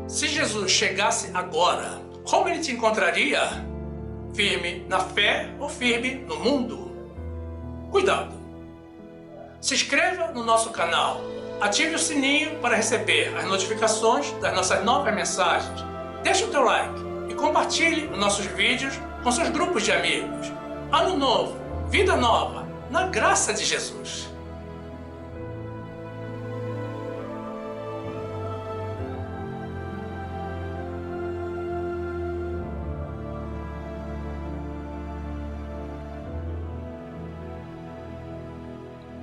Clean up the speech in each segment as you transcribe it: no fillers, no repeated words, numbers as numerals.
Se Jesus chegasse agora, como ele te encontraria? Firme na fé ou firme no mundo? Cuidado! Se inscreva no nosso canal, ative o sininho para receber as notificações das nossas novas mensagens, deixe o teu like e compartilhe os nossos vídeos com seus grupos de amigos. Ano novo, vida nova, na graça de Jesus.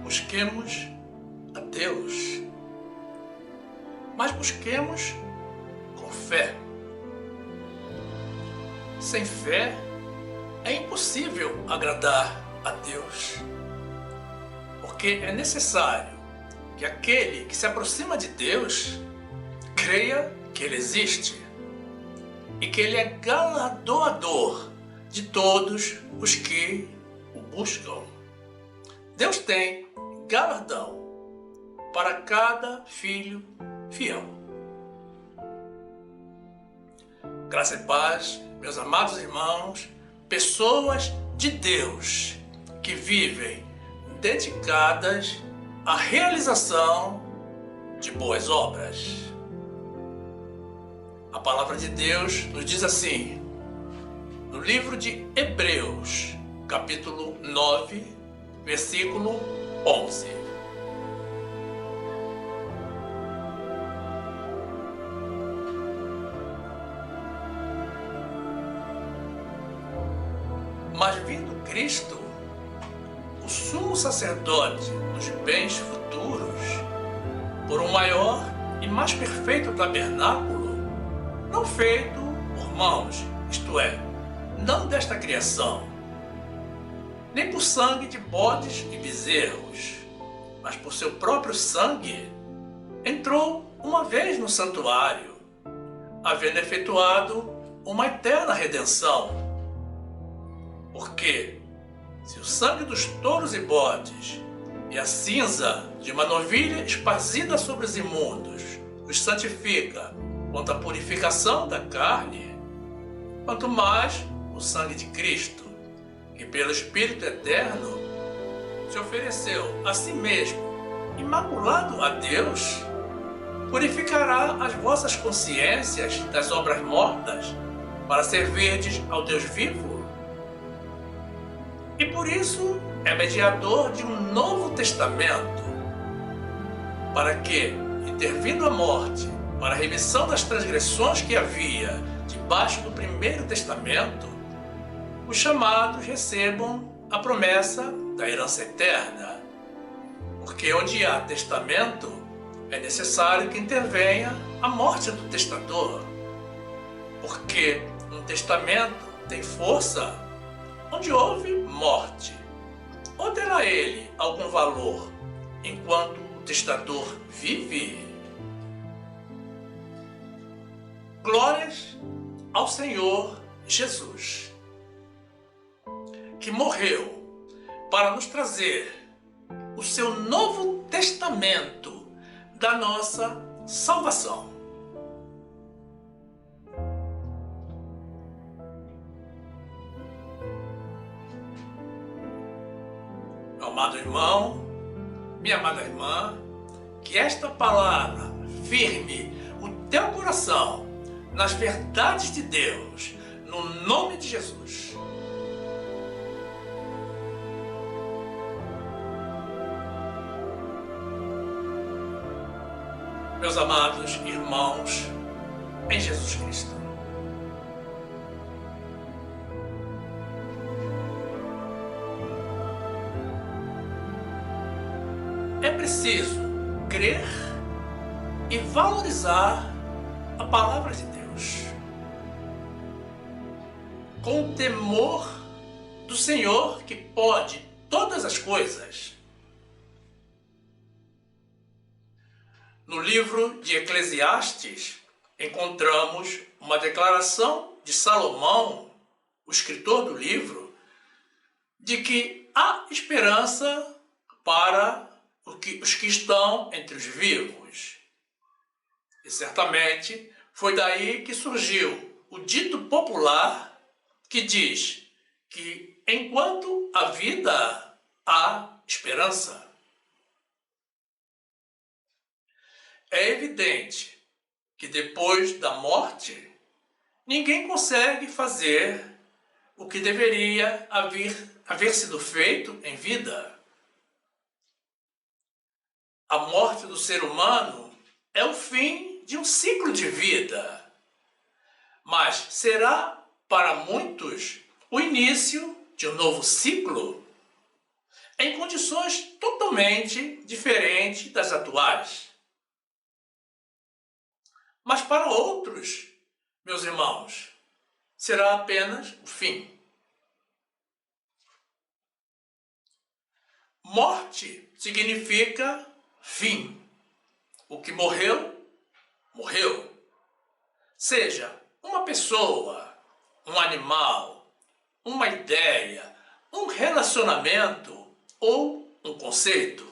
Busquemos a Deus, mas busquemos com fé. Sem fé é impossível agradar a Deus, porque é necessário que aquele que se aproxima de Deus creia que Ele existe e que Ele é galardoador de todos os que o buscam. Deus tem galardão para cada filho fiel. Graça e paz, meus amados irmãos, pessoas de Deus que vivem dedicadas à realização de boas obras. A palavra de Deus nos diz assim, no livro de Hebreus, capítulo 9, versículo 11. Mas vindo Cristo, o sumo sacerdote dos bens futuros, por um maior e mais perfeito tabernáculo, não feito por mãos, isto é, não desta criação, nem por sangue de bodes e bezerros, mas por seu próprio sangue, entrou uma vez no santuário, havendo efetuado uma eterna redenção. Porque, se o sangue dos touros e bodes e a cinza de uma novilha esparzida sobre os imundos os santifica quanto à purificação da carne, quanto mais o sangue de Cristo, que pelo Espírito Eterno se ofereceu a si mesmo, imaculado a Deus, purificará as vossas consciências das obras mortas para servirdes ao Deus vivo. E por isso é mediador de um novo testamento, para que, intervindo a morte para a remissão das transgressões que havia debaixo do primeiro testamento, os chamados recebam a promessa da herança eterna. Porque onde há testamento, é necessário que intervenha a morte do testador. Porque um testamento tem força onde houve morte. Ou terá ele algum valor enquanto o testador vive? Glórias ao Senhor Jesus, que morreu para nos trazer o seu novo testamento da nossa salvação. Meu amado irmão, minha amada irmã, que esta palavra firme o teu coração nas verdades de Deus, no nome de Jesus. Meus amados irmãos em Jesus Cristo, é preciso crer e valorizar a palavra de Deus com o temor do Senhor que pode todas as coisas. No livro de Eclesiastes, encontramos uma declaração de Salomão, o escritor do livro, de que há esperança para os que estão entre os vivos. E certamente Foi daí que surgiu o dito popular que diz que enquanto há vida, há esperança. É evidente que depois da morte, ninguém consegue fazer o que deveria haver sido feito em vida. A morte do ser humano é o fim de um ciclo de vida, mas será para muitos o início de um novo ciclo em condições totalmente diferentes das atuais. Mas para outros, meus irmãos, será apenas o fim. Morte significa fim. O que morreu, morreu. Seja uma pessoa, um animal, uma ideia, um relacionamento ou um conceito.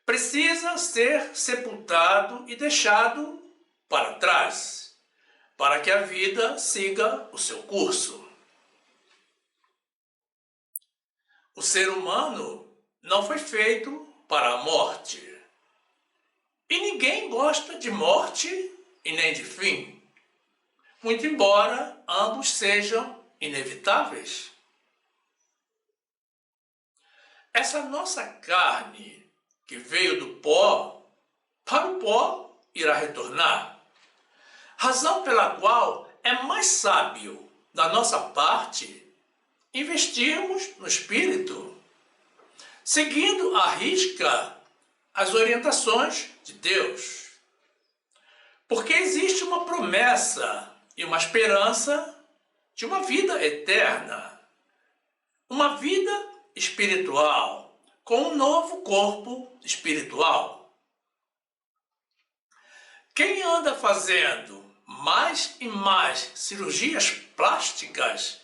Precisa ser sepultado e deixado para trás, para que a vida siga o seu curso. O ser humano não foi feito para a morte. E ninguém gosta de morte e nem de fim, muito embora ambos sejam inevitáveis. Essa nossa carne, que veio do pó, para o pó irá retornar. Razão pela qual é mais sábio, da nossa parte, investirmos no Espírito, seguindo à risca as orientações de Deus. Porque existe uma promessa e uma esperança de uma vida eterna, uma vida espiritual, com um novo corpo espiritual. Quem anda fazendo mais e mais cirurgias plásticas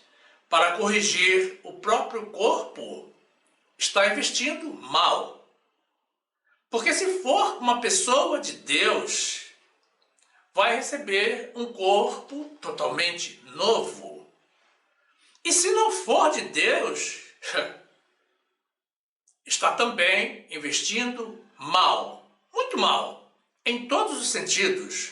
para corrigir o próprio corpo está investindo mal. Porque se for uma pessoa de Deus, vai receber um corpo totalmente novo. E se não for de Deus, está também investindo mal, muito mal, em todos os sentidos.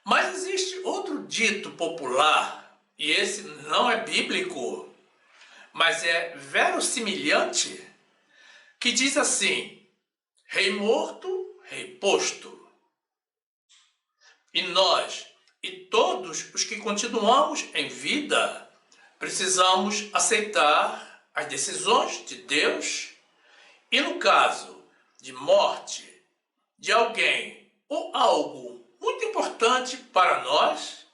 Mas existe outro dito popular, e esse não é bíblico, mas é verossimilhante, que diz assim: rei morto, rei posto. E nós, e todos os que continuamos em vida, precisamos aceitar as decisões de Deus e, no caso de morte de alguém ou algo muito importante para nós,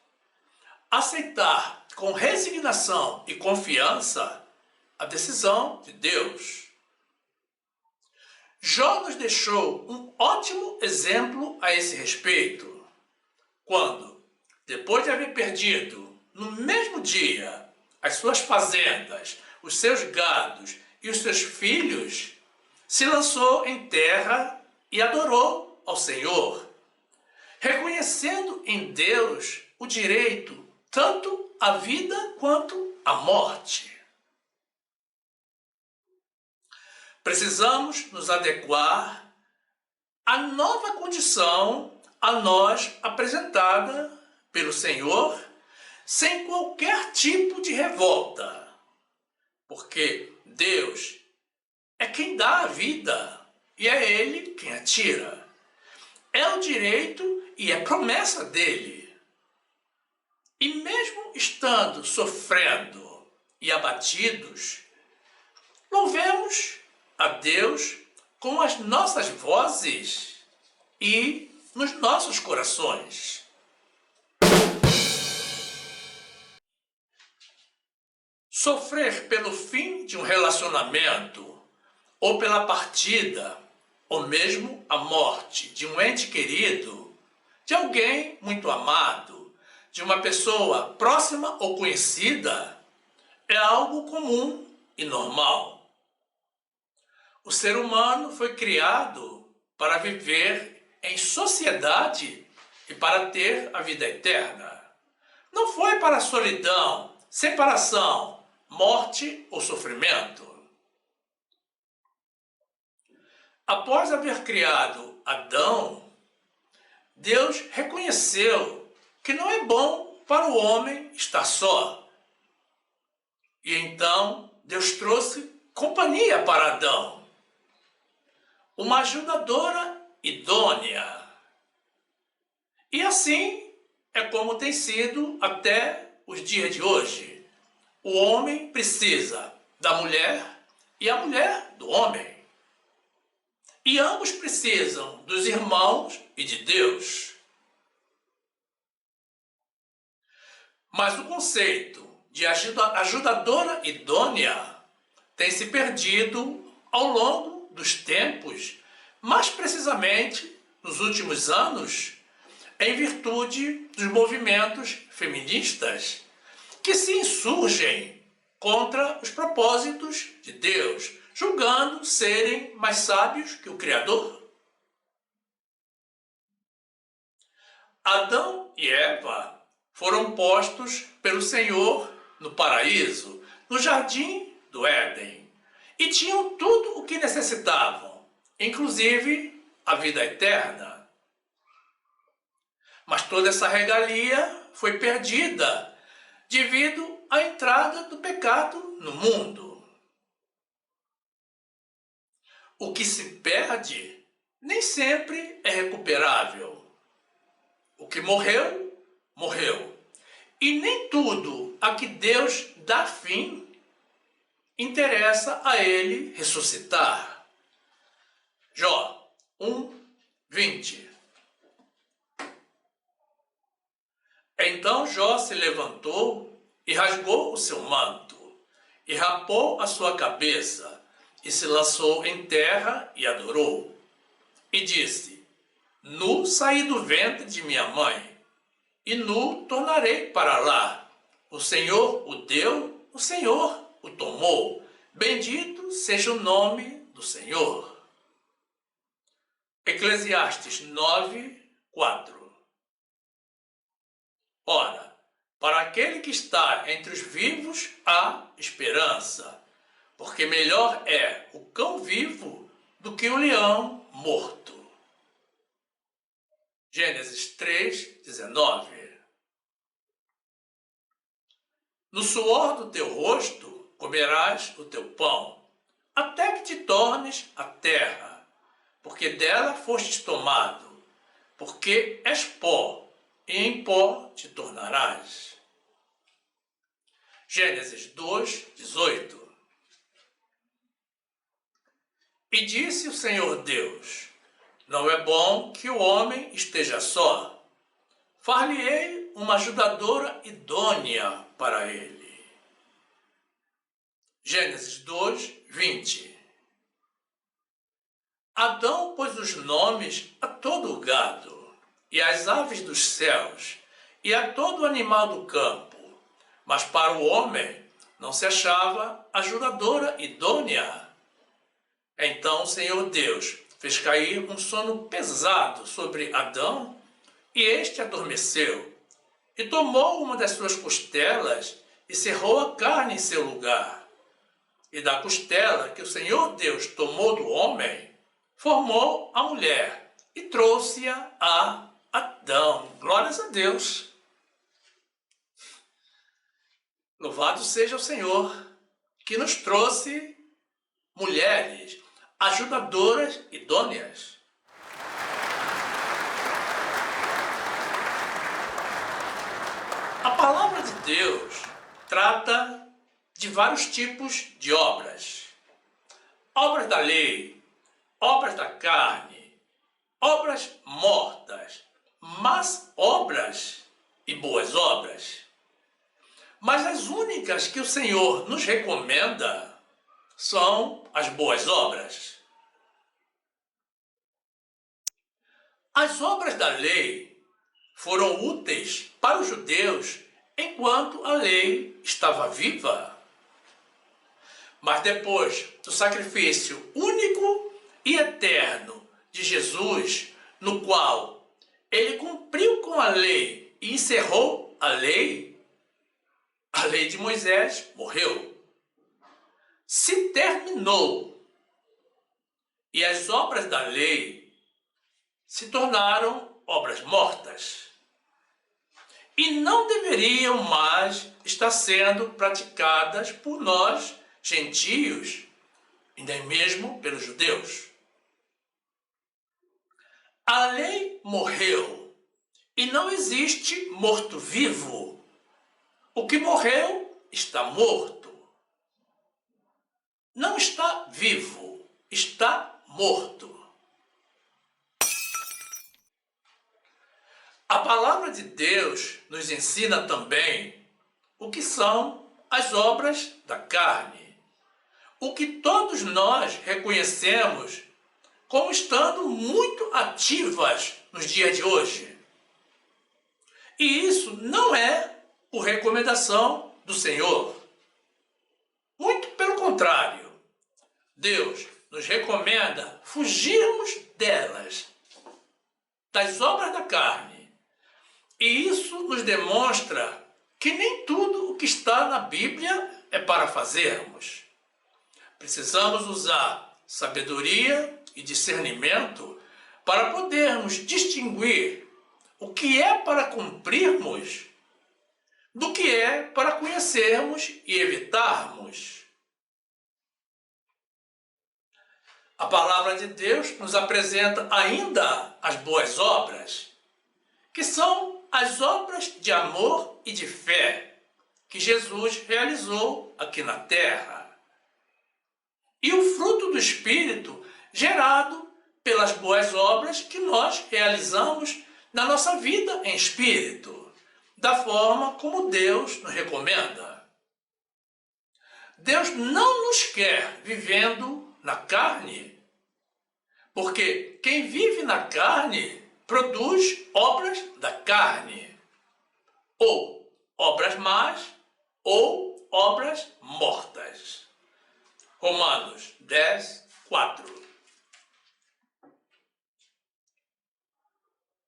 aceitar com resignação e confiança a decisão de Deus. Jó nos deixou um ótimo exemplo a esse respeito, quando, depois de haver perdido no mesmo dia as suas fazendas, os seus gados e os seus filhos, se lançou em terra e adorou ao Senhor, reconhecendo em Deus o direito tanto à vida quanto à morte. Precisamos nos adequar à nova condição a nós apresentada pelo Senhor, sem qualquer tipo de revolta, porque Deus é quem dá a vida e é Ele quem a tira. É o direito e é promessa dele. E mesmo estando sofrendo e abatidos, louvemos a Deus com as nossas vozes e nos nossos corações. Sofrer pelo fim de um relacionamento, ou pela partida, ou mesmo a morte de um ente querido, de alguém muito amado, de uma pessoa próxima ou conhecida, é algo comum e normal. O ser humano foi criado para viver em sociedade e para ter a vida eterna. Não foi para a solidão, separação, morte ou sofrimento. Após haver criado Adão, Deus reconheceu que não é bom para o homem estar só. E então Deus trouxe companhia para Adão, uma ajudadora idônea. E assim é como tem sido até os dias de hoje. O homem precisa da mulher e a mulher do homem. E ambos precisam dos irmãos e de Deus. Mas o conceito de ajudadora idônea tem se perdido ao longo dos tempos, mais precisamente nos últimos anos, em virtude dos movimentos feministas que se insurgem contra os propósitos de Deus, julgando serem mais sábios que o Criador. Adão e Eva foram postos pelo Senhor no paraíso, no jardim do Éden, e tinham tudo o que necessitavam, inclusive a vida eterna. Mas toda essa regalia foi perdida devido à entrada do pecado no mundo. O que se perde nem sempre é recuperável. O que morreu, morreu. E nem tudo a que Deus dá fim interessa a ele ressuscitar. Jó 1:20. Então Jó se levantou e rasgou o seu manto, e rapou a sua cabeça, e se lançou em terra e adorou. E disse: Nu saí do ventre de minha mãe, e nu tornarei para lá. O Senhor o deu, o Senhor o tomou. Bendito seja o nome do Senhor. Eclesiastes 9:4. Ora, para aquele que está entre os vivos há esperança, porque melhor é o cão vivo do que o leão morto. Gênesis 3:19. No suor do teu rosto comerás o teu pão, até que te tornes a terra, porque dela fostes tomado, porque és pó, e em pó te tornarás. Gênesis 2:18. E disse o Senhor Deus: Não é bom que o homem esteja só. Far-lhe-ei uma ajudadora idônea para ele. Gênesis 2:20. Adão pôs os nomes a todo o gado, e às aves dos céus, e a todo animal do campo, mas para o homem não se achava ajudadora idônea. Então o Senhor Deus fez cair um sono pesado sobre Adão, e este adormeceu, e tomou uma das suas costelas, e cerrou a carne em seu lugar. E da costela que o Senhor Deus tomou do homem, formou a mulher, e trouxe-a a Adão. Glórias a Deus. Louvado seja o Senhor, que nos trouxe mulheres ajudadoras idôneas. A palavra de Deus trata de vários tipos de obras. Obras da lei, obras da carne, obras mortas, más obras e boas obras. Mas as únicas que o Senhor nos recomenda são as boas obras. As obras da lei foram úteis para os judeus enquanto a lei estava viva. Mas depois do sacrifício único e eterno de Jesus, no qual ele cumpriu com a lei e encerrou a lei de Moisés morreu. Se terminou. E as obras da lei se tornaram obras mortas. E não deveriam mais estar sendo praticadas por nós, gentios, e nem mesmo pelos judeus. A lei morreu e não existe morto-vivo. O que morreu está morto. Não está vivo, está morto. A palavra de Deus nos ensina também o que são as obras da carne, o que todos nós reconhecemos como estando muito ativas nos dias de hoje. E isso não é por recomendação do Senhor. Muito pelo contrário, Deus nos recomenda fugirmos delas, das obras da carne. E isso nos demonstra que nem tudo o que está na Bíblia é para fazermos. Precisamos usar sabedoria e discernimento para podermos distinguir o que é para cumprirmos do que é para conhecermos e evitarmos. A palavra de Deus nos apresenta ainda as boas obras, que são as obras de amor e de fé que Jesus realizou aqui na terra. E o fruto do Espírito gerado pelas boas obras que nós realizamos na nossa vida em espírito, da forma como Deus nos recomenda. Deus não nos quer vivendo na carne, porque quem vive na carne produz obras da carne, ou obras más, ou obras mortas. Romanos 10, 4.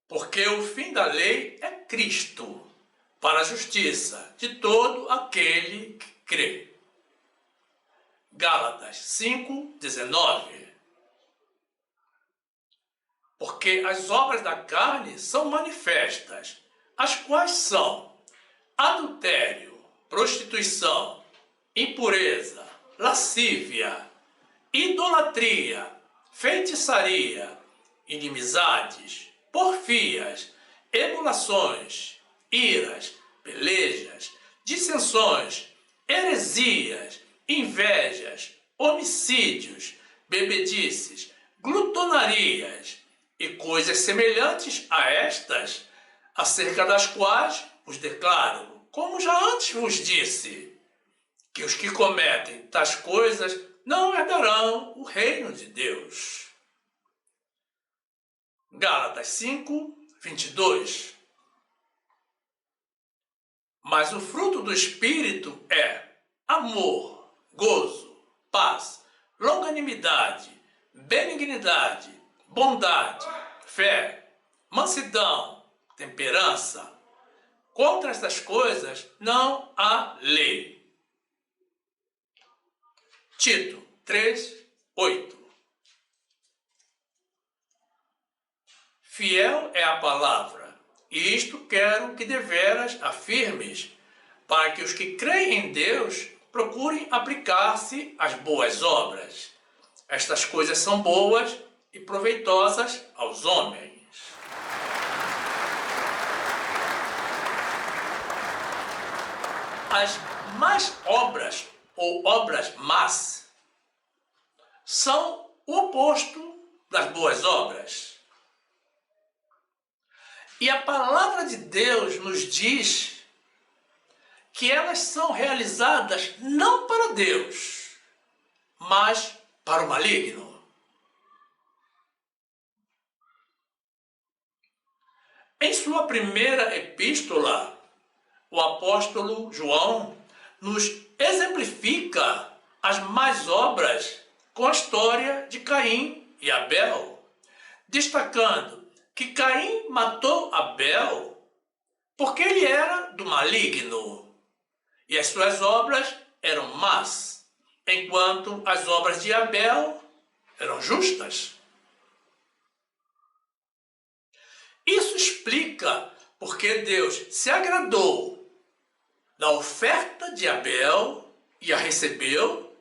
Porque o fim da lei é Cristo, para a justiça de todo aquele que crê. Gálatas 5, 19. Porque as obras da carne são manifestas, as quais são adultério, prostituição, impureza, lascívia, idolatria, feitiçaria, inimizades, porfias, emulações, iras, pelejas, dissensões, heresias, invejas, homicídios, bebedices, glutonarias e coisas semelhantes a estas, acerca das quais vos declaro, como já antes vos disse, que os que cometem tais coisas não herdarão o reino de Deus. Gálatas 5, 22. Mas o fruto do Espírito é amor, gozo, paz, longanimidade, benignidade, bondade, fé, mansidão, temperança. Contra estas coisas não há lei. Tito 3, 8. Fiel é a palavra, e isto quero que deveras afirmes, para que os que creem em Deus procurem aplicar-se às boas obras. Estas coisas são boas e proveitosas aos homens. As más obras ou obras más são o oposto das boas obras. E a palavra de Deus nos diz que elas são realizadas não para Deus, mas para o maligno. Em sua primeira epístola, o apóstolo João nos exemplifica as más obras com a história de Caim e Abel, destacando que Caim matou Abel porque ele era do maligno e as suas obras eram más, enquanto as obras de Abel eram justas. Isso explica porque Deus se agradou da oferta de Abel e a recebeu,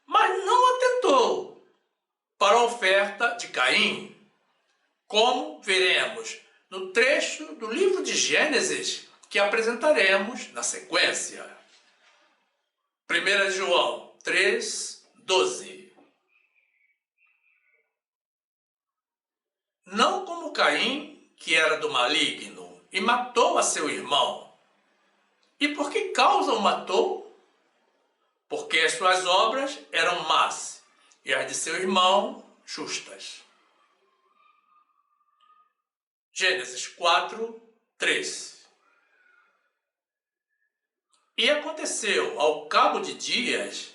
mas não atentou para a oferta de Caim, como veremos no trecho do livro de Gênesis que apresentaremos na sequência. 1 João 3:12. Não como Caim, que era do maligno, e matou a seu irmão. E por que causa o matou? Porque as suas obras eram más, e as de seu irmão justas. Gênesis 4:3. E aconteceu, ao cabo de dias,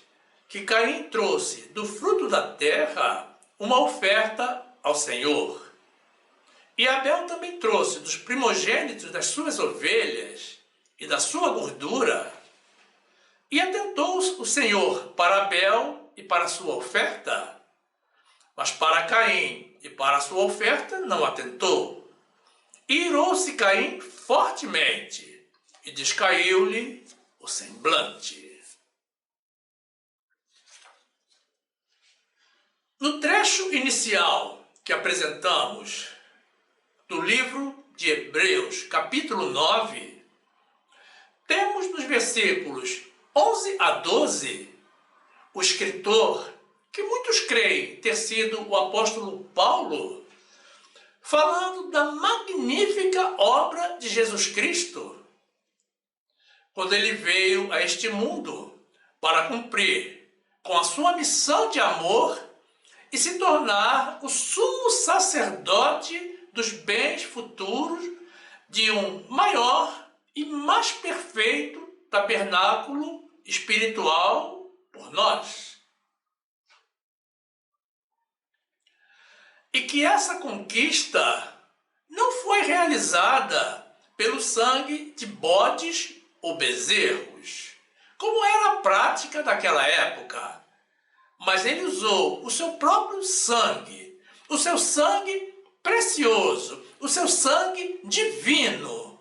que Caim trouxe do fruto da terra uma oferta ao Senhor. E Abel também trouxe dos primogênitos das suas ovelhas e da sua gordura. E atentou o Senhor para Abel e para a sua oferta, mas para Caim e para a sua oferta não atentou. E irou-se Caim fortemente, e descaiu-lhe o semblante. No trecho inicial que apresentamos do livro de Hebreus, capítulo 9, temos nos versículos 11 a 12 o escritor, que muitos creem ter sido o apóstolo Paulo, falando da magnífica obra de Jesus Cristo, quando ele veio a este mundo para cumprir com a sua missão de amor e se tornar o sumo sacerdote dos bens futuros de um maior e mais perfeito tabernáculo espiritual por nós. E que essa conquista não foi realizada pelo sangue de bodes ou bezerros, como era a prática daquela época, mas ele usou o seu próprio sangue, o seu sangue precioso, o seu sangue divino.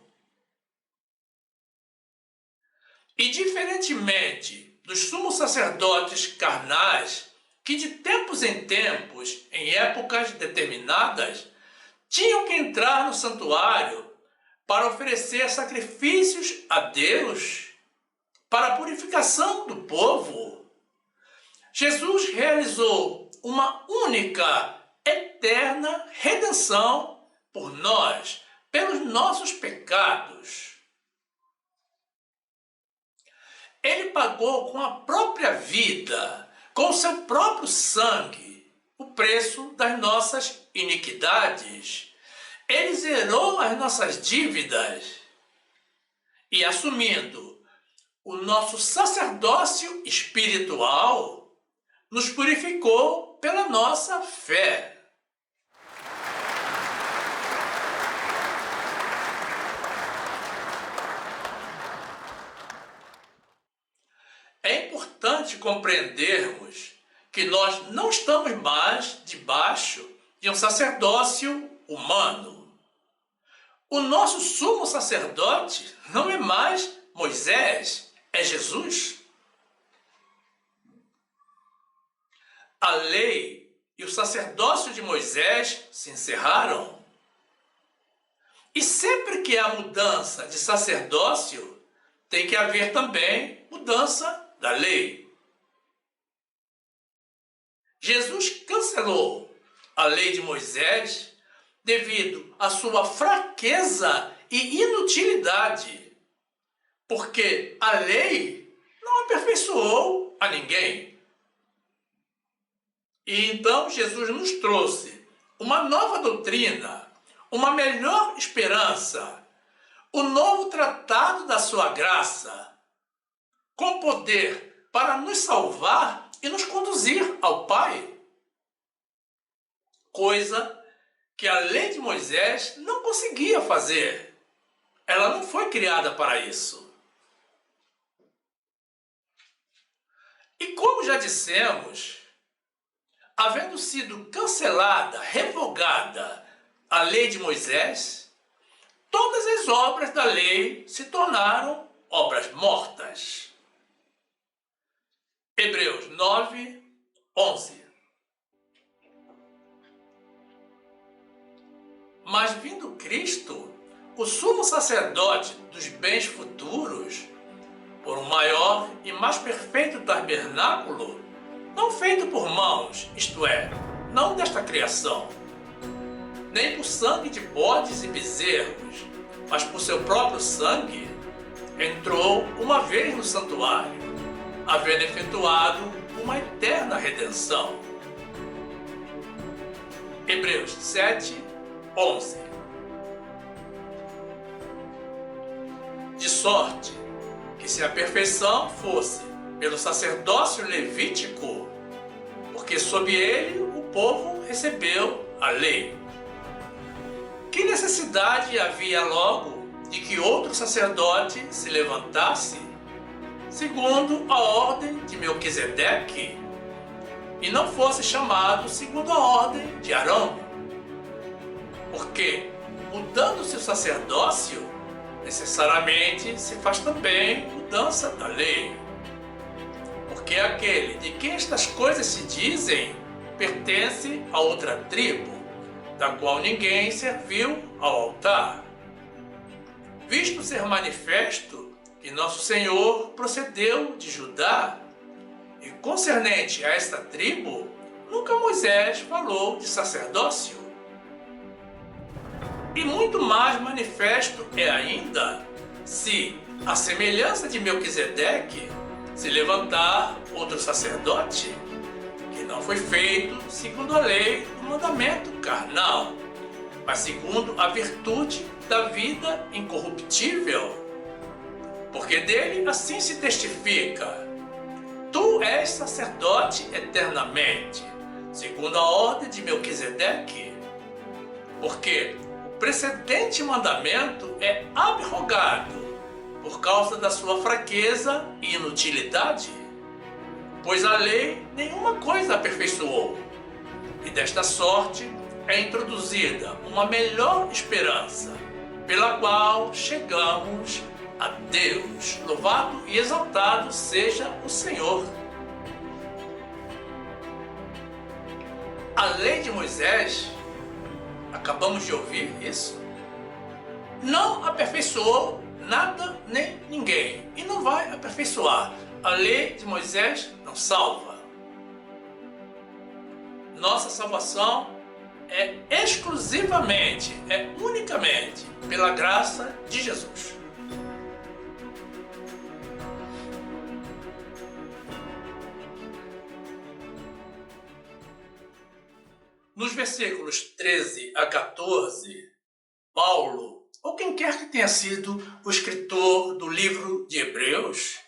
E diferentemente dos sumos sacerdotes carnais, que de tempos em tempos, em épocas determinadas, tinham que entrar no santuário para oferecer sacrifícios a Deus, para a purificação do povo, Jesus realizou uma única, eterna redenção por nós, pelos nossos pecados. Ele pagou com a própria vida, com o seu próprio sangue, o preço das nossas iniquidades. Ele zerou as nossas dívidas e, assumindo o nosso sacerdócio espiritual, nos purificou pela nossa fé. É importante compreendermos que nós não estamos mais debaixo de um sacerdócio humano. O nosso sumo sacerdote não é mais Moisés, é Jesus. A lei e o sacerdócio de Moisés se encerraram. E sempre que há mudança de sacerdócio, tem que haver também mudança da lei. Jesus cancelou a lei de Moisés devido à sua fraqueza e inutilidade, porque a lei não aperfeiçoou a ninguém. E então Jesus nos trouxe uma nova doutrina, uma melhor esperança, o novo tratado da sua graça, com poder para nos salvar e nos conduzir ao Pai. Coisa que a lei de Moisés não conseguia fazer. Ela não foi criada para isso. E como já dissemos, havendo sido cancelada, revogada a lei de Moisés, todas as obras da lei se tornaram obras mortas. Hebreus 9, 11. Mas vindo Cristo, o sumo sacerdote dos bens futuros, por um maior e mais perfeito tabernáculo, não feito por mãos, isto é, não desta criação, nem por sangue de bodes e bezerros, mas por seu próprio sangue, entrou uma vez no santuário, havendo efetuado uma eterna redenção. Hebreus 7, 11. De sorte que se a perfeição fosse pelo sacerdócio levítico, porque sob ele o povo recebeu a lei. Que necessidade havia logo de que outro sacerdote se levantasse, segundo a ordem de Melquisedeque, e não fosse chamado segundo a ordem de Arão? Porque, mudando-se o sacerdócio, necessariamente se faz também mudança da lei. Porque aquele de quem estas coisas se dizem pertence a outra tribo, da qual ninguém serviu ao altar. Visto ser manifesto que nosso Senhor procedeu de Judá, e concernente a esta tribo, nunca Moisés falou de sacerdócio. E muito mais manifesto é ainda, se, à semelhança de Melquisedeque, se levantar outro sacerdote, que não foi feito segundo a lei do mandamento carnal, mas segundo a virtude da vida incorruptível. Porque dele assim se testifica: tu és sacerdote eternamente, segundo a ordem de Melquisedeque. Porque o precedente mandamento é abrogado por causa da sua fraqueza e inutilidade, pois a lei nenhuma coisa aperfeiçoou, e desta sorte é introduzida uma melhor esperança, pela qual chegamos a Deus. Louvado e exaltado seja o Senhor. A lei de Moisés, acabamos de ouvir isso, não aperfeiçoou nada nem ninguém, e não vai aperfeiçoar. A lei de Moisés não salva. Nossa salvação é exclusivamente, é unicamente pela graça de Jesus. Nos versículos 13 a 14, Paulo, ou quem quer que tenha sido o escritor do livro de Hebreus,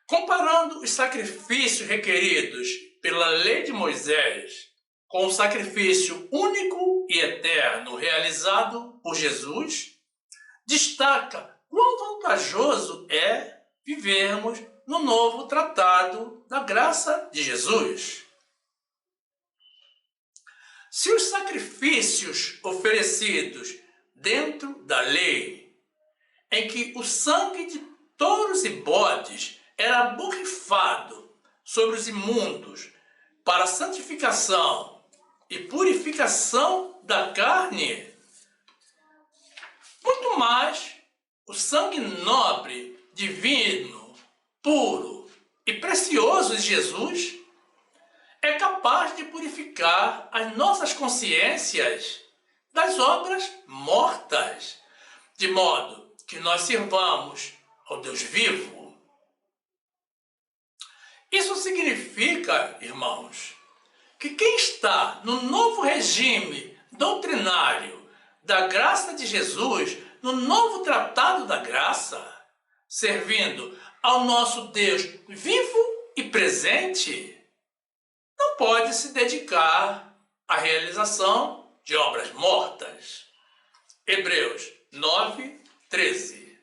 comparando os sacrifícios requeridos pela lei de Moisés com o sacrifício único e eterno realizado por Jesus, destaca quão vantajoso é vivermos no novo tratado da graça de Jesus. Se os sacrifícios oferecidos dentro da lei, em que o sangue de touros e bodes era borrifado sobre os imundos para santificação e purificação da carne, muito mais o sangue nobre, divino, puro e precioso de Jesus é capaz de purificar as nossas consciências das obras mortas, de modo que nós sirvamos ao Deus vivo. Isso significa, irmãos, que quem está no novo regime doutrinário da graça de Jesus, no novo tratado da graça, servindo ao nosso Deus vivo e presente, não pode se dedicar à realização de obras mortas. Hebreus 9, 13.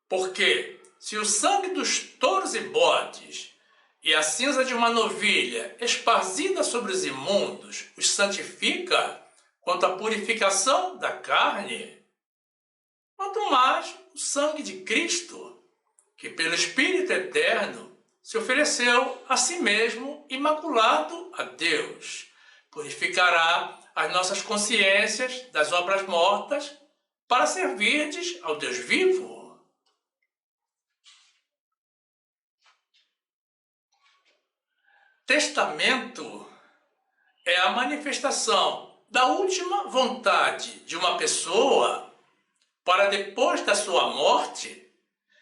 Porque se o sangue dos touros e bodes e a cinza de uma novilha esparzida sobre os imundos os santifica quanto à purificação da carne, quanto mais o sangue de Cristo, que pelo Espírito Eterno se ofereceu a si mesmo imaculado a Deus, purificará as nossas consciências das obras mortas para servirdes ao Deus vivo. Testamento é a manifestação da última vontade de uma pessoa para, depois da sua morte,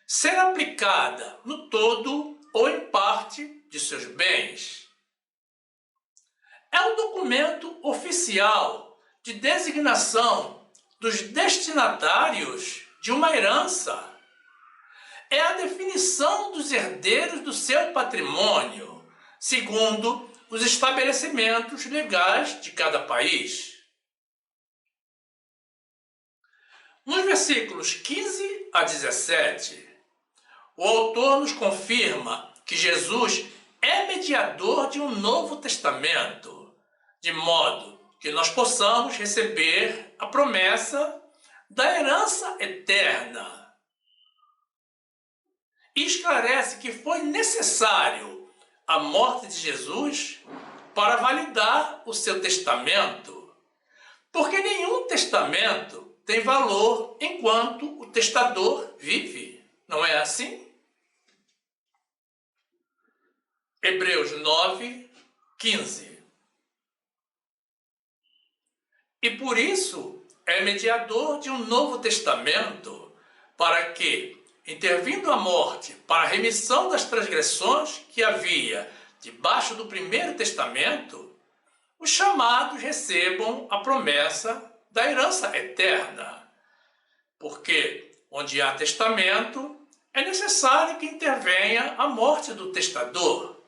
ser aplicada no todo ou em parte de seus bens. É o documento oficial de designação dos destinatários de uma herança. É a definição dos herdeiros do seu patrimônio, segundo os estabelecimentos legais de cada país. Nos versículos 15 a 17, o autor nos confirma que Jesus é mediador de um novo testamento, de modo que nós possamos receber a promessa da herança eterna. E esclarece que foi necessário a morte de Jesus para validar o seu testamento, porque nenhum testamento tem valor enquanto o testador vive. Não é assim? Hebreus 9, 15. E por isso é mediador de um novo testamento, para que, intervindo a morte para a remissão das transgressões que havia debaixo do primeiro testamento, os chamados recebam a promessa da herança eterna. Porque onde há testamento, é necessário que intervenha a morte do testador.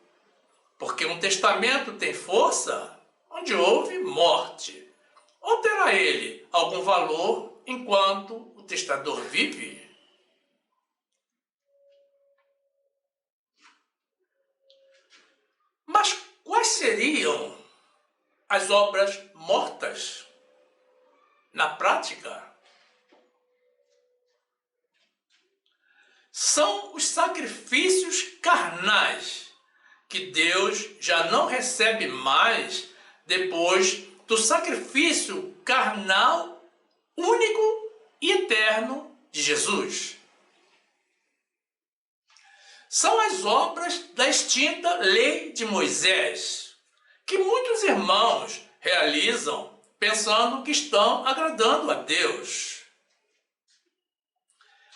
Porque um testamento tem força onde houve morte. Ou terá ele algum valor enquanto o testador vive? Mas quais seriam as obras mortas na prática? São os sacrifícios carnais que Deus já não recebe mais depois do sacrifício carnal único e eterno de Jesus. São as obras da extinta lei de Moisés, que muitos irmãos realizam pensando que estão agradando a Deus.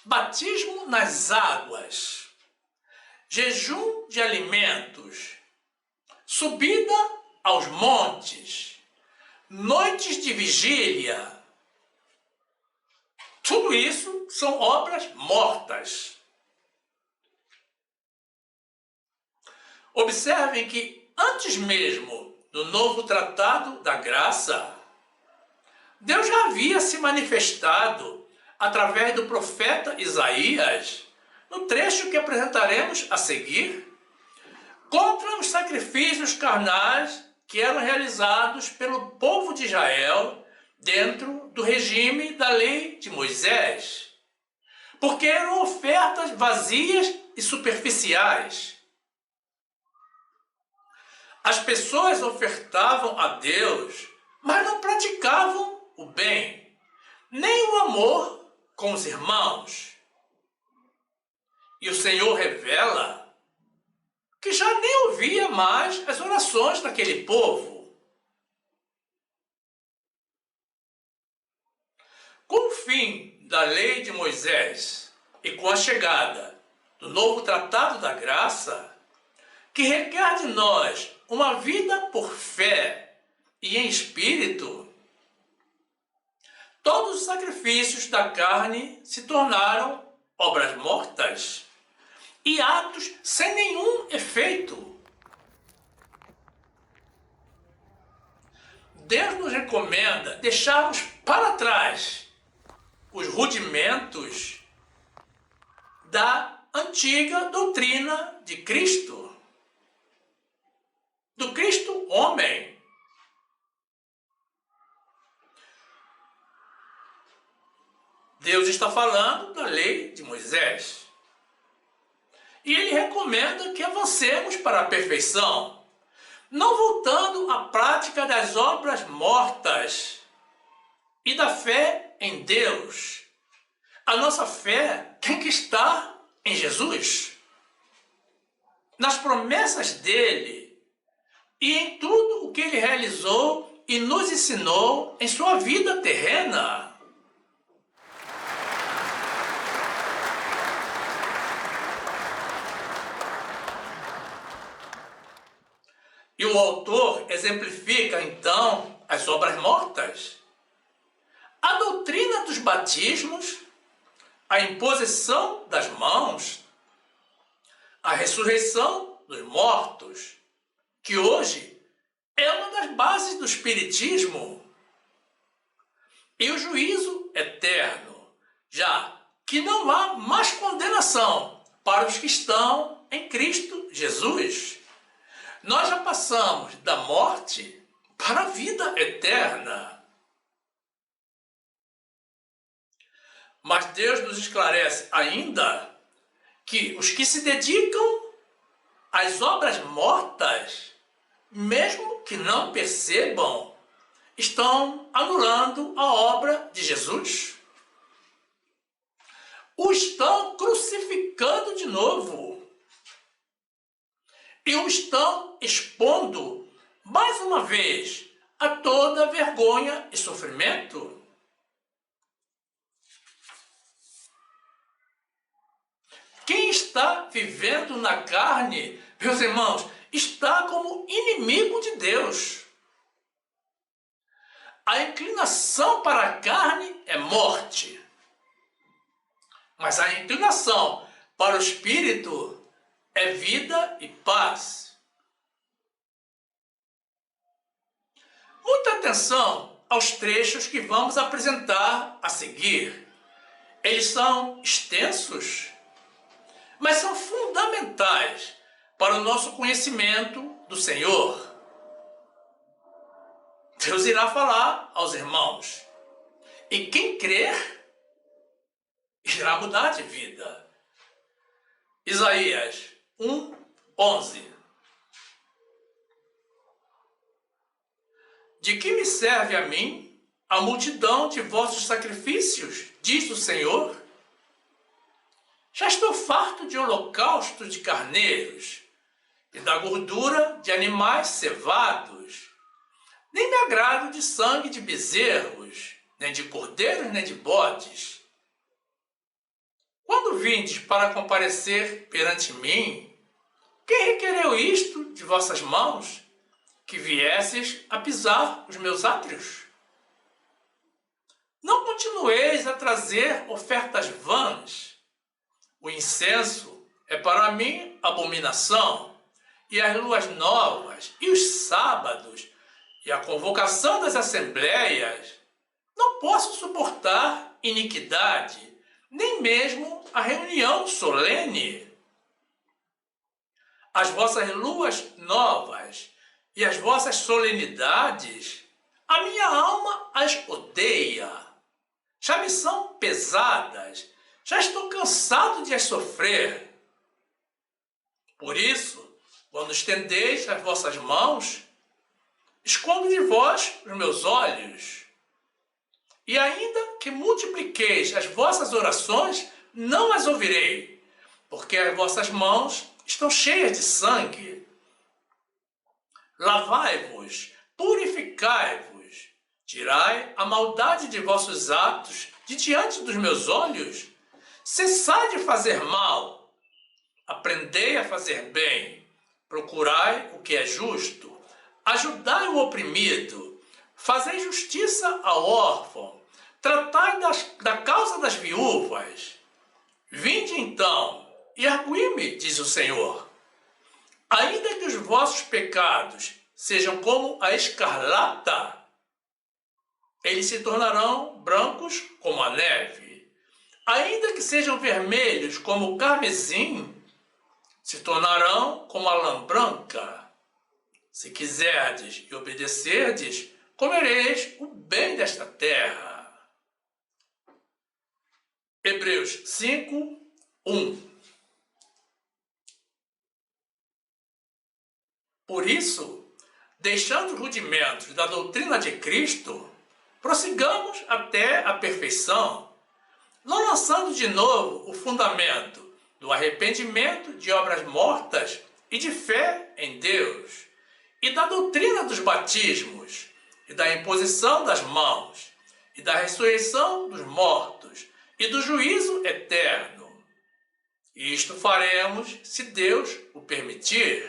Batismo nas águas, jejum de alimentos, subida aos montes, noites de vigília. Tudo isso são obras mortas. Observem que antes mesmo do novo tratado da graça, Deus já havia se manifestado através do profeta Isaías, no trecho que apresentaremos a seguir, contra os sacrifícios carnais que eram realizados pelo povo de Israel dentro do regime da lei de Moisés, porque eram ofertas vazias e superficiais. As pessoas ofertavam a Deus, mas não praticavam o bem, nem o amor com os irmãos. E o Senhor revela que já nem ouvia mais as orações daquele povo. Com o fim da lei de Moisés e com a chegada do novo tratado da graça, que requer de nós uma vida por fé e em espírito, todos os sacrifícios da carne se tornaram obras mortas e atos sem nenhum efeito. Deus nos recomenda deixarmos para trás os rudimentos da antiga doutrina de Cristo, do Cristo homem. Deus está falando da lei de Moisés. E ele recomenda que avancemos para a perfeição, não voltando à prática das obras mortas e da fé em Deus. A nossa fé tem que estar em Jesus, nas promessas dele e em tudo o que ele realizou e nos ensinou em sua vida terrena. E o autor exemplifica, então, as obras mortas. A doutrina dos batismos, a imposição das mãos, a ressurreição dos mortos, que hoje é uma das bases do Espiritismo, e o juízo eterno, já que não há mais condenação para os que estão em Cristo Jesus. Nós já passamos da morte para a vida eterna. Mas Deus nos esclarece ainda que os que se dedicam às obras mortas, mesmo que não percebam, estão anulando a obra de Jesus. O estão crucificando de novo. E o estão expondo, mais uma vez, a toda vergonha e sofrimento. Quem está vivendo na carne, meus irmãos, está como inimigo de Deus. A inclinação para a carne é morte. Mas a inclinação para o espírito é vida e paz. Muita atenção aos trechos que vamos apresentar a seguir. Eles são extensos, mas são fundamentais para o nosso conhecimento do Senhor. Deus irá falar aos irmãos, e quem crer irá mudar de vida. Isaías 1:11. De que me serve a mim a multidão de vossos sacrifícios, diz o Senhor? Já estou farto de holocaustos de carneiros e da gordura de animais cevados. Nem me agrado de sangue de bezerros, nem de cordeiros, nem de bodes. Quando vindes para comparecer perante mim, quem requereu isto de vossas mãos, que viesses a pisar os meus átrios? Não continueis a trazer ofertas vãs. O incenso é para mim abominação, e as luas novas, e os sábados, e a convocação das assembleias. Não posso suportar iniquidade, nem mesmo a reunião solene. As vossas luas novas e as vossas solenidades, a minha alma as odeia. Já me são pesadas, já estou cansado de as sofrer. Por isso, quando estendeis as vossas mãos, escondo de vós os meus olhos. E ainda que multipliqueis as vossas orações, não as ouvirei, porque as vossas mãos estão cheias de sangue. Lavai-vos, purificai-vos, tirai a maldade de vossos atos de diante dos meus olhos. Cessai de fazer mal, aprendei a fazer bem, procurai o que é justo, ajudai o oprimido, fazei justiça ao órfão, tratai da causa das viúvas. Vinde então e argui-me, diz o Senhor. Ainda que os vossos pecados sejam como a escarlata, eles se tornarão brancos como a neve. Ainda que sejam vermelhos como o carmesim, se tornarão como a lã branca. Se quiserdes e obedecerdes, comereis o bem desta terra. Hebreus 5, 1. Por isso, deixando os rudimentos da doutrina de Cristo, prossigamos até a perfeição, não lançando de novo o fundamento do arrependimento de obras mortas e de fé em Deus, e da doutrina dos batismos, e da imposição das mãos, e da ressurreição dos mortos, e do juízo eterno. Isto faremos se Deus o permitir.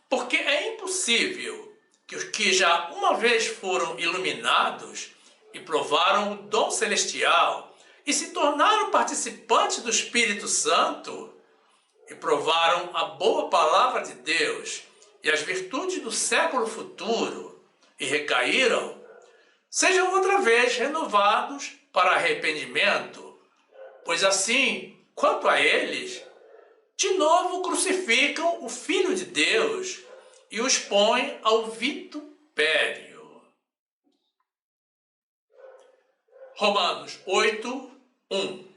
Porque é impossível que os que já uma vez foram iluminados e provaram o dom celestial e se tornaram participantes do Espírito Santo e provaram a boa palavra de Deus e as virtudes do século futuro e recaíram, sejam outra vez renovados para arrependimento, pois assim, quanto a eles, de novo crucificam o Filho de Deus e o expõem ao vitupério. Romanos 8, 1.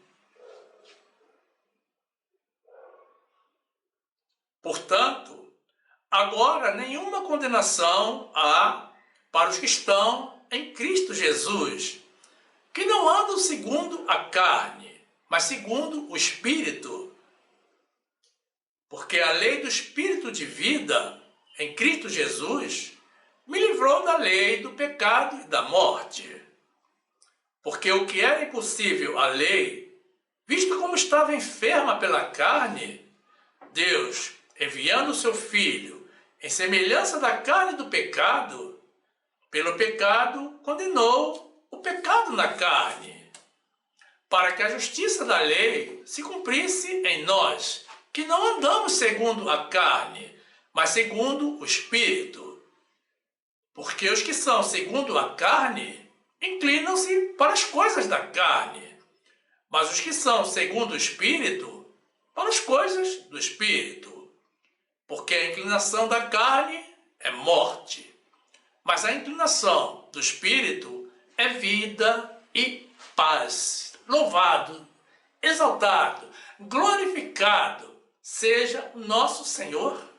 Portanto, agora nenhuma condenação há para os que estão em Cristo Jesus, que não andam segundo a carne, mas segundo o Espírito. Porque a lei do Espírito de vida, em Cristo Jesus, me livrou da lei do pecado e da morte. Porque o que era impossível à lei, visto como estava enferma pela carne, Deus, enviando o seu Filho, em semelhança da carne do pecado, pelo pecado condenou o pecado na carne, para que a justiça da lei se cumprisse em nós, que não andamos segundo a carne, mas segundo o Espírito. Porque os que são segundo a carne inclinam-se para as coisas da carne, mas os que são segundo o Espírito, para as coisas do Espírito. Porque a inclinação da carne é morte, mas a inclinação do Espírito é vida e paz. Louvado, exaltado, glorificado seja o nosso Senhor.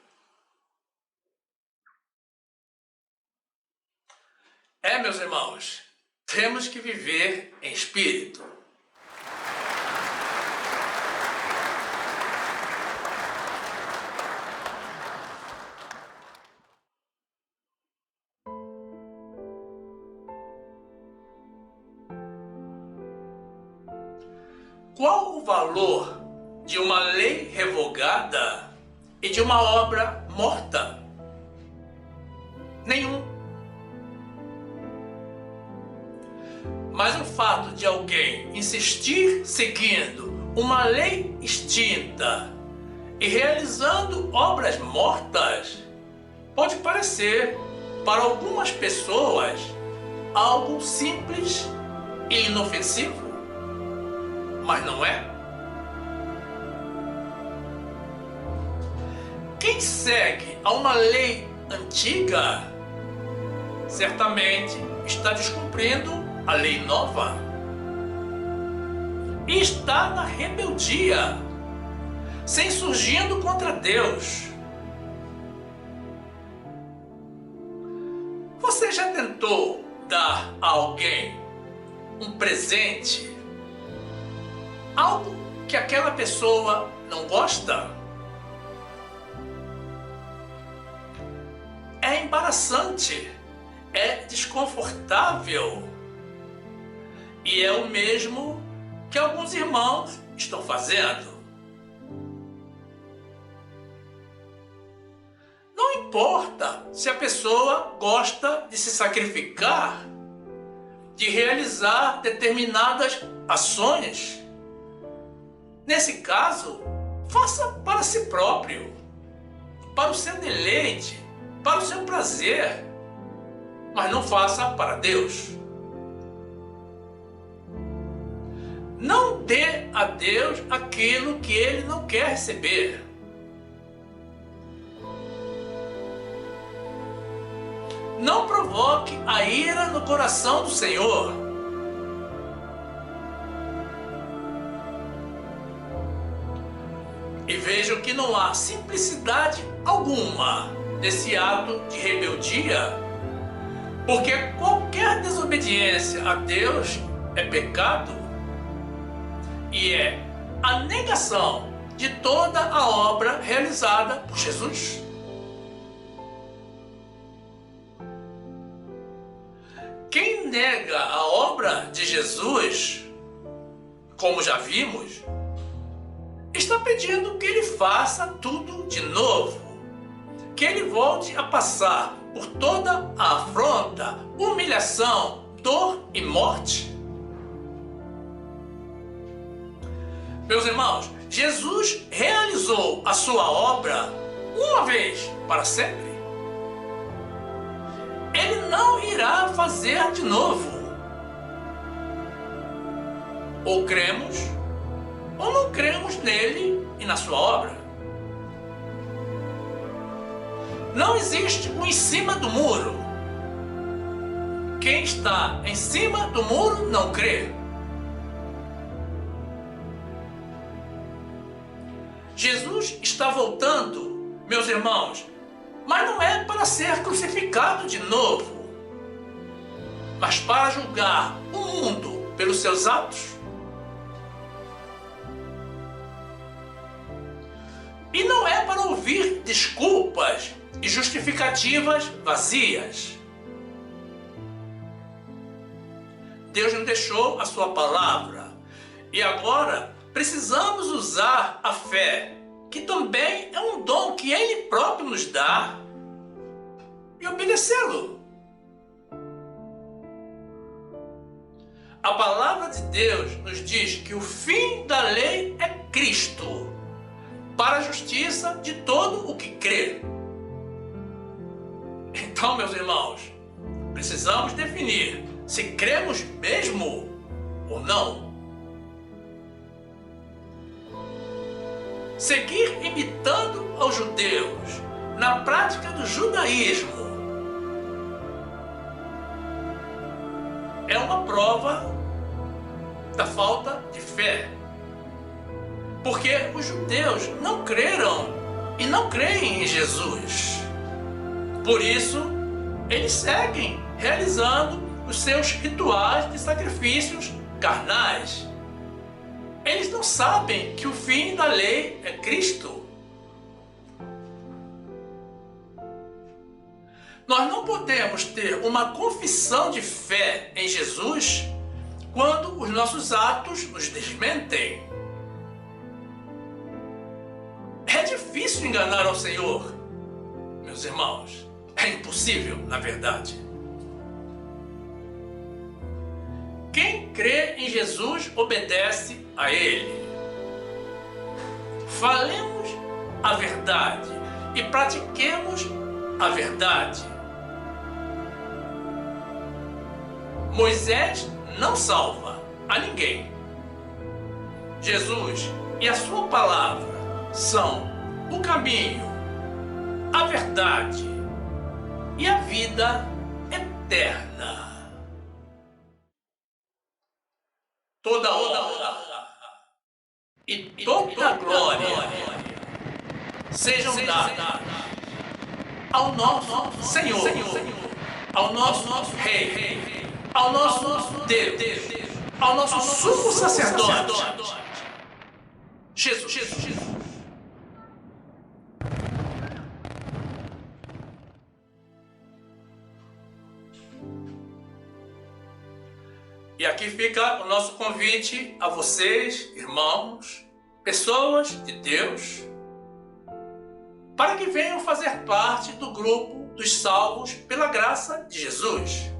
Meus irmãos, temos que viver em espírito. Qual o valor de uma lei revogada e de uma obra morta? Nenhum. Mas o fato de alguém insistir seguindo uma lei extinta e realizando obras mortas pode parecer, para algumas pessoas, algo simples e inofensivo, mas não é. Quem segue a uma lei antiga certamente está descumprindo a lei nova e está na rebeldia, se insurgindo contra Deus. Você já tentou dar a alguém um presente, algo que aquela pessoa não gosta? É embaraçante, é desconfortável. E é o mesmo que alguns irmãos estão fazendo. Não importa se a pessoa gosta de se sacrificar, de realizar determinadas ações. Nesse caso, faça para si próprio, para o seu deleite, para o seu prazer, mas não faça para Deus. Não dê a Deus aquilo que Ele não quer receber. Não provoque a ira no coração do Senhor. E vejo que não há simplicidade alguma nesse ato de rebeldia, porque qualquer desobediência a Deus é pecado e é a negação de toda a obra realizada por Jesus. Quem nega a obra de Jesus, como já vimos, está pedindo que Ele faça tudo de novo, que Ele volte a passar por toda a afronta, humilhação, dor e morte. Meus irmãos, Jesus realizou a sua obra uma vez para sempre. Ele não irá fazer de novo. Ou cremos, ou não cremos nele e na sua obra. Não existe um em cima do muro. Quem está em cima do muro não crê. Jesus está voltando, meus irmãos, mas não é para ser crucificado de novo, mas para julgar o mundo pelos seus atos. E não é para ouvir desculpas e justificativas vazias. Deus nos deixou a sua palavra e agora precisamos usar a fé, que também é um dom que Ele próprio nos dá, e obedecê-lo. A palavra de Deus nos diz que o fim da lei é Cristo, para a justiça de todo o que crê. Então, meus irmãos, precisamos definir se cremos mesmo ou não. Seguir imitando aos judeus na prática do judaísmo é uma prova da falta de fé. Porque os judeus não creram e não creem em Jesus. Por isso, eles seguem realizando os seus rituais de sacrifícios carnais. Eles não sabem que o fim da lei é Cristo. Nós não podemos ter uma confissão de fé em Jesus quando os nossos atos nos desmentem. É difícil enganar ao Senhor, meus irmãos. É impossível, na verdade. Quem crê em Jesus obedece a Ele. Falemos a verdade e pratiquemos a verdade. Moisés não salva a ninguém. Jesus e a sua palavra são o caminho, a verdade e a vida eterna. Toda honra e toda glória sejam dadas ao nosso Senhor, ao nosso Rei, ao nosso Deus, ao nosso sumo sacerdote, Jesus. E aqui fica o nosso convite a vocês, irmãos, pessoas de Deus, para que venham fazer parte do grupo dos salvos pela graça de Jesus.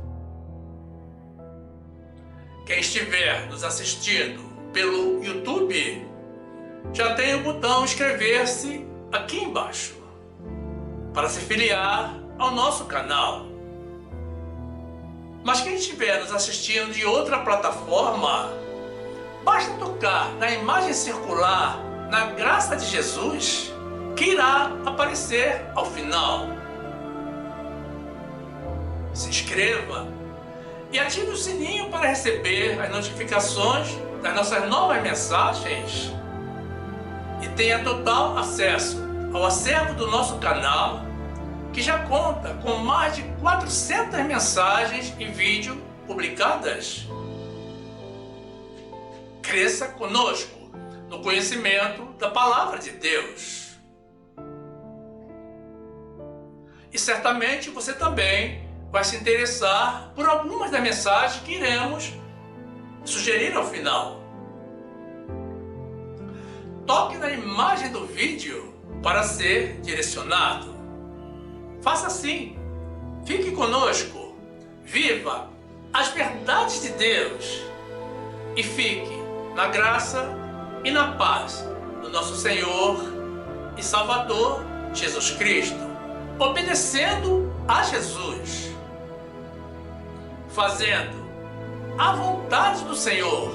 Quem estiver nos assistindo pelo YouTube, já tem o botão inscrever-se aqui embaixo, para se filiar ao nosso canal. Mas quem estiver nos assistindo de outra plataforma, Basta tocar na imagem circular, na graça de Jesus, que irá aparecer ao final. Se inscreva e ative o sininho para receber as notificações das nossas novas mensagens e tenha total acesso ao acervo do nosso canal, que já conta com mais de 400 mensagens e vídeos publicadas. Cresça conosco no conhecimento da Palavra de Deus. E certamente você também vai se interessar por algumas das mensagens que iremos sugerir ao final. Toque na imagem do vídeo para ser direcionado. Faça assim. Fique conosco. Viva as verdades de Deus. E fique na graça e na paz do nosso Senhor e Salvador Jesus Cristo, obedecendo a Jesus, fazendo a vontade do Senhor,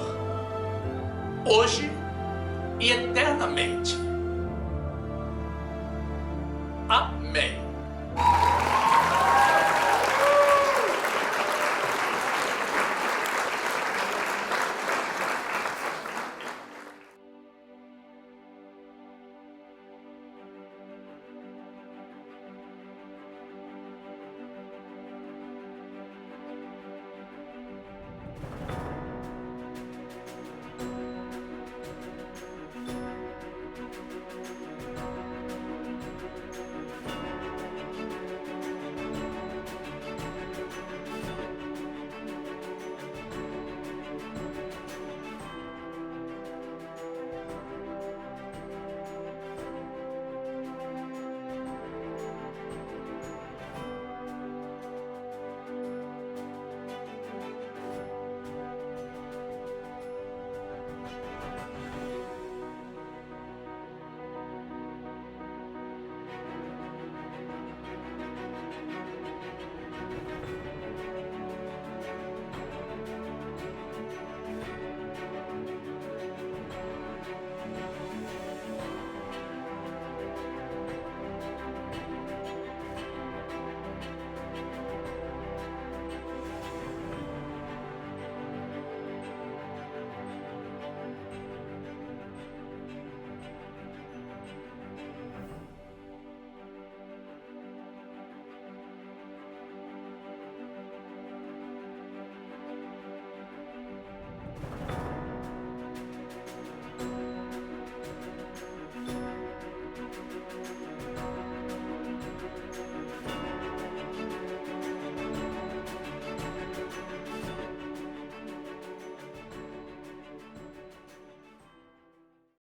hoje e eternamente. Amém.